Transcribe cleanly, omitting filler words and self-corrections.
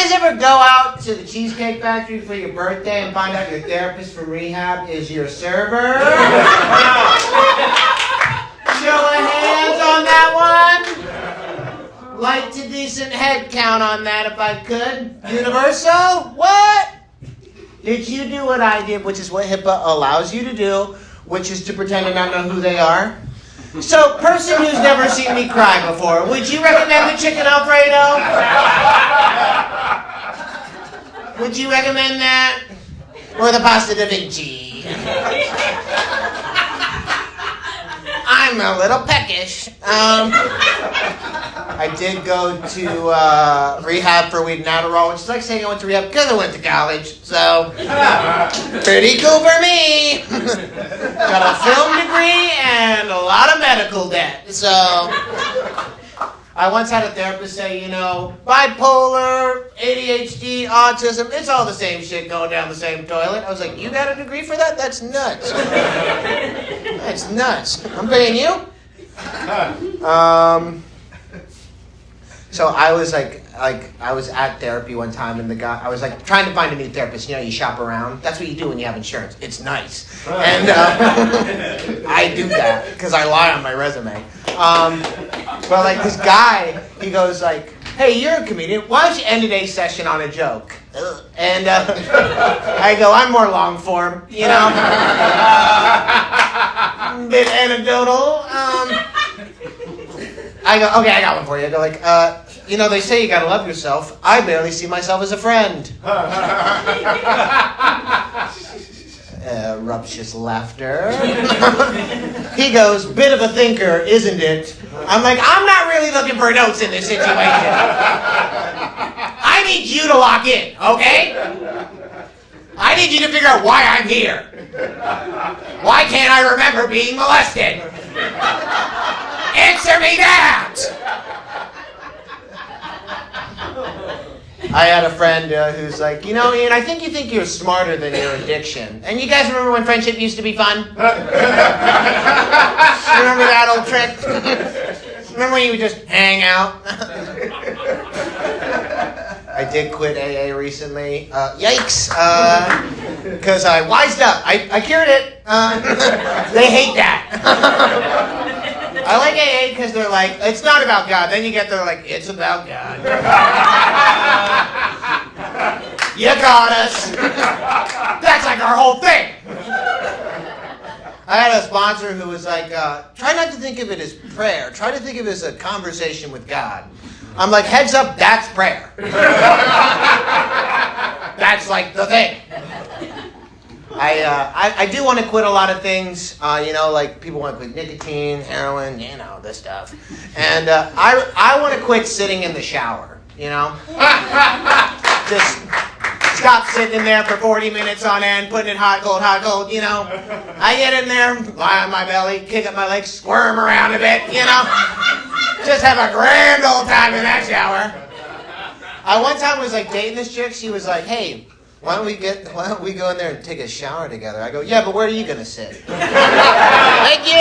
guys ever go out to the Cheesecake Factory for your birthday and find out your therapist from rehab is your server? Show of hands on that one. Light to decent head count on that if I could. Universal? What? Did you do what I did, which is what HIPAA allows you to do, which is to pretend to not know who they are? So, person who's never seen me cry before, would you recommend the chicken Alfredo? Would you recommend that? Or the pasta da Vinci? I'm a little peckish. I did go to rehab for weed and Adderall, which is like saying I went to rehab because I went to college. So, pretty cool for me. Got a film degree and a lot of medical debt. So, I once had a therapist say, bipolar, ADHD, autism, it's all the same shit going down the same toilet. I was like, you got a degree for that? That's nuts. That's nuts. I'm paying you? So I was I was at therapy one time, and I was trying to find a new therapist. You shop around. That's what you do when you have insurance. It's nice, and I do that because I lie on my resume. But this guy, he goes "Hey, you're a comedian. Why don't you end today's session on a joke?" And I go, "I'm more long form, bit anecdotal." I go, "Okay, I got one for you." I go they say you gotta love yourself. I barely see myself as a friend. Ruptious laughter. He goes, "Bit of a thinker, isn't it?" I'm like, "I'm not really looking for notes in this situation. I need you to lock in, okay? I need you to figure out why I'm here. Why can't I remember being molested? Answer me that!" I had a friend who's like, Ian, I think you think you're smarter than your addiction. And you guys remember when friendship used to be fun? Remember that old trick? Remember when you would just hang out? I did quit AA recently. Yikes. Because I wised up. I cured it. They hate that. I like AA because they're like, it's not about God. Then you get there like, it's about God. You got us. That's like our whole thing. I had a sponsor who was like, try not to think of it as prayer. Try to think of it as a conversation with God. I'm like, heads up, that's prayer. That's like the thing. I do want to quit a lot of things, people want to quit nicotine, heroin, this stuff. And I want to quit sitting in the shower, Just stop sitting in there for 40 minutes on end, putting it hot, cold, I get in there, lie on my belly, kick up my legs, squirm around a bit, Just have a grand old time in that shower. I one time was dating this chick, she was like, "Hey, why don't we go in there and take a shower together?" I go, "Yeah, but where are you going to sit?" Thank you!